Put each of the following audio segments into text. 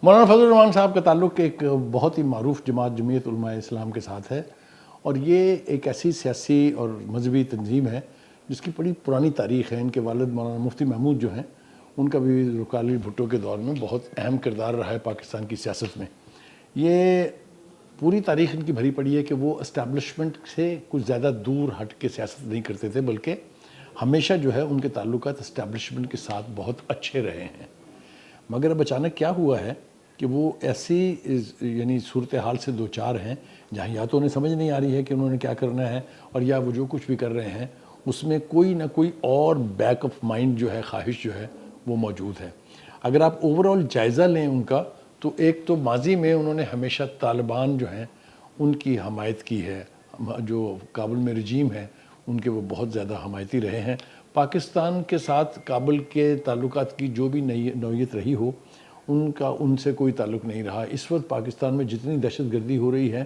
مولانا فضل الرحمان صاحب کا تعلق ایک بہت ہی معروف جماعت جمعیت علماء اسلام کے ساتھ ہے، اور یہ ایک ایسی سیاسی اور مذہبی تنظیم ہے جس کی بڑی پرانی تاریخ ہے۔ ان کے والد مولانا مفتی محمود جو ہیں، ان کا بھی رکالی بھٹو کے دور میں بہت اہم کردار رہا ہے پاکستان کی سیاست میں۔ یہ پوری تاریخ ان کی بھری پڑی ہے کہ وہ اسٹیبلشمنٹ سے کچھ زیادہ دور ہٹ کے سیاست نہیں کرتے تھے، بلکہ ہمیشہ جو ہے ان کے تعلقات اسٹیبلشمنٹ کے ساتھ بہت اچھے رہے ہیں۔ مگر اب اچانک کیا ہوا ہے کہ وہ ایسی یعنی صورتحال سے دوچار ہیں جہاں یا تو انہیں سمجھ نہیں آ رہی ہے کہ انہوں نے کیا کرنا ہے، اور یا وہ جو کچھ بھی کر رہے ہیں اس میں کوئی نہ کوئی اور بیک آف مائنڈ جو ہے، خواہش جو ہے وہ موجود ہے۔ اگر آپ اوورآل جائزہ لیں ان کا، تو ایک تو ماضی میں انہوں نے ہمیشہ طالبان جو ہیں ان کی حمایت کی ہے، جو کابل میں رجیم ہے ان کے وہ بہت زیادہ حمایتی رہے ہیں۔ پاکستان کے ساتھ کابل کے تعلقات کی جو بھی نوعیت رہی ہو، ان کا ان سے کوئی تعلق نہیں رہا۔ اس وقت پاکستان میں جتنی دہشت گردی ہو رہی ہے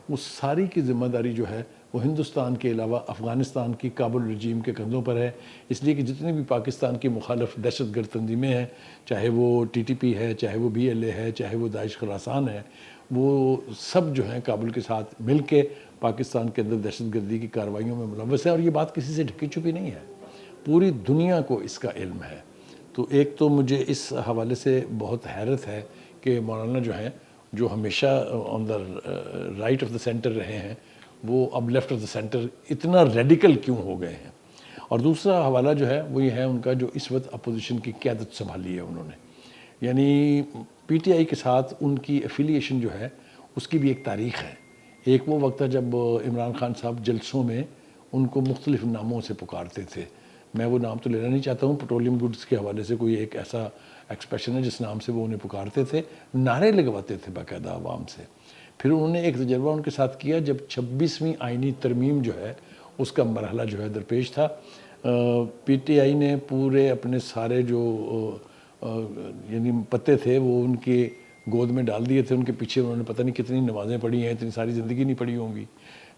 وہ ساری کی ذمہ داری جو ہے وہ ہندوستان کے علاوہ افغانستان کی کابل رجیم کے کندھوں پر ہے، اس لیے کہ جتنی بھی پاکستان کی مخالف دہشت گرد تنظیمیں ہیں، چاہے وہ ٹی ٹی پی ہے، چاہے وہ بی ایل اے ہے، چاہے وہ داعش خراسان ہے، وہ سب جو ہیں کابل کے ساتھ مل کے پاکستان کے اندر دہشت گردی کی کارروائیوں میں ملوث ہے، اور یہ بات کسی سے ڈھکی چھپی نہیں ہے، پوری دنیا کو اس کا علم ہے۔ تو ایک تو مجھے اس حوالے سے بہت حیرت ہے کہ مولانا جو ہیں، جو ہمیشہ on the right of the centre رہے ہیں، وہ اب لیفٹ آف دا سینٹر اتنا ریڈیکل کیوں ہو گئے ہیں۔ اور دوسرا حوالہ جو ہے وہ یہ ہے ان کا جو اس وقت اپوزیشن کی قیادت سنبھالی ہے انہوں نے، یعنی پی ٹی آئی کے ساتھ ان کی ایفیلیشن جو ہے اس کی بھی ایک تاریخ ہے۔ ایک وہ وقت تھا جب عمران خان صاحب جلسوں میں ان کو مختلف ناموں سے پکارتے تھے، میں وہ نام تو لینا نہیں چاہتا ہوں، پیٹرولیم گڈز کے حوالے سے کوئی ایک ایسا ایکسپریشن ہے جس نام سے وہ انہیں پکارتے تھے، نعرے لگواتے تھے باقاعدہ عوام سے۔ پھر انہوں نے ایک تجربہ ان کے ساتھ کیا جب 26ویں آئینی ترمیم جو ہے اس کا مرحلہ جو ہے درپیش تھا۔ پی ٹی آئی نے پورے اپنے سارے جو یعنی پتے تھے وہ ان کے گود میں ڈال دیے تھے، ان کے پیچھے انہوں نے پتہ نہیں کتنی نمازیں پڑھی ہیں، اتنی ساری زندگی نہیں پڑھی ہوں گی،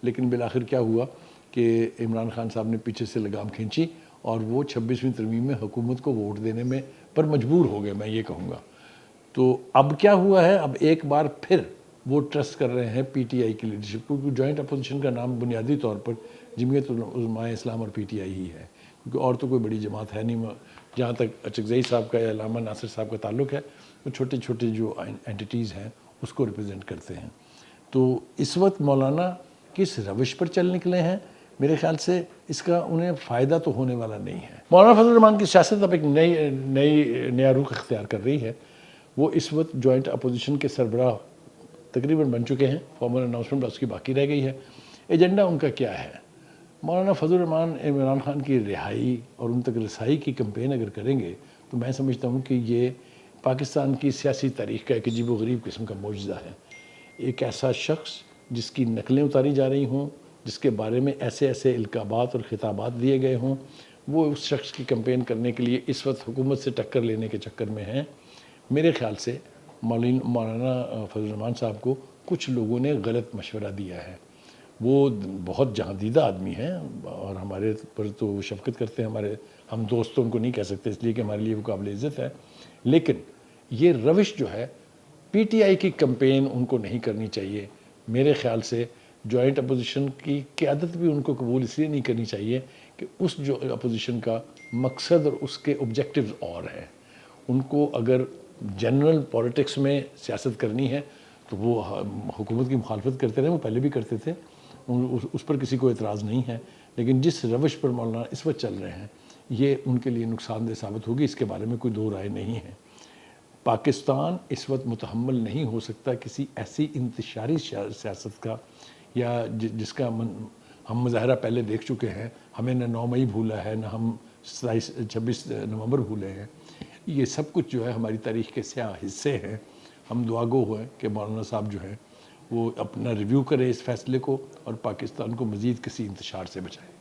لیکن بالآخر کیا ہوا کہ عمران خان صاحب نے پیچھے سے لگام کھینچی اور وہ 26ویں ترمیم میں حکومت کو ووٹ دینے میں پر مجبور ہو گئے، میں یہ کہوں گا۔ تو اب کیا ہوا ہے، اب ایک بار پھر وہ ٹرسٹ کر رہے ہیں پی ٹی آئی کی لیڈرشپ کو، کیونکہ جوائنٹ اپوزیشن کا نام بنیادی طور پر جمعیت علماء اسلام اور پی ٹی آئی ہی ہے، کیونکہ اور تو کوئی بڑی جماعت ہے نہیں۔ جہاں تک اچکزئی صاحب کا یا علامہ ناصر صاحب کا تعلق ہے، وہ چھوٹے چھوٹے جو اینٹیٹیز ہیں اس کو ریپرزینٹ کرتے ہیں۔ تو اس وقت مولانا کس روش پر چل نکلے ہیں، میرے خیال سے اس کا انہیں فائدہ تو ہونے والا نہیں ہے۔ مولانا فضل الرحمان کی سیاست اب ایک نیا رخ اختیار کر رہی ہے۔ وہ اس وقت جوائنٹ اپوزیشن کے سربراہ تقریباً بن چکے ہیں، فارمل اناؤنسمنٹ بس کی باقی رہ گئی ہے۔ ایجنڈا ان کا کیا ہے؟ مولانا فضل الرحمان عمران خان کی رہائی اور ان تک رسائی کی کمپین اگر کریں گے تو میں سمجھتا ہوں کہ یہ پاکستان کی سیاسی تاریخ کا ایک عجیب و غریب قسم کا معجزہ ہے۔ ایک ایسا شخص جس کی نقلیں اتاری جا رہی ہوں، جس کے بارے میں ایسے ایسے القابات اور خطابات دیے گئے ہوں، وہ اس شخص کی کمپین کرنے کے لیے اس وقت حکومت سے ٹکر لینے کے چکر میں ہیں۔ میرے خیال سے مولانا فضل الرحمان صاحب کو کچھ لوگوں نے غلط مشورہ دیا ہے۔ وہ بہت جہاں دیدہ آدمی ہیں اور ہمارے پر تو شفقت کرتے ہیں، ہم دوست تو ان کو نہیں کہہ سکتے اس لیے کہ ہمارے لیے وہ قابل عزت ہے، لیکن یہ روش جو ہے پی ٹی آئی کی کمپین ان کو نہیں کرنی چاہیے۔ میرے خیال سے جوائنٹ اپوزیشن کی قیادت بھی ان کو قبول اس لیے نہیں کرنی چاہیے کہ اس جو اپوزیشن کا مقصد اور اس کے آبجیکٹیوز اور ہیں۔ ان کو اگر جنرل پولیٹکس میں سیاست کرنی ہے تو وہ حکومت کی مخالفت کرتے رہے، وہ پہلے بھی کرتے تھے، اس پر کسی کو اعتراض نہیں ہے، لیکن جس روش پر مولانا اس وقت چل رہے ہیں یہ ان کے لیے نقصان دہ ثابت ہوگی، اس کے بارے میں کوئی دو رائے نہیں ہے۔ پاکستان اس وقت متحمل نہیں ہو سکتا کسی ایسی انتشاری سیاست کا، یا جس کا ہم مظاہرہ پہلے دیکھ چکے ہیں۔ ہمیں نہ 9 مئی بھولا ہے، نہ ہم 26 نومبر بھولے ہیں۔ یہ سب کچھ جو ہے ہماری تاریخ کے سیاہ حصے ہیں۔ ہم دعا گو ہوئے کہ مولانا صاحب جو ہیں وہ اپنا ریویو کرے اس فیصلے کو اور پاکستان کو مزید کسی انتشار سے بچائے۔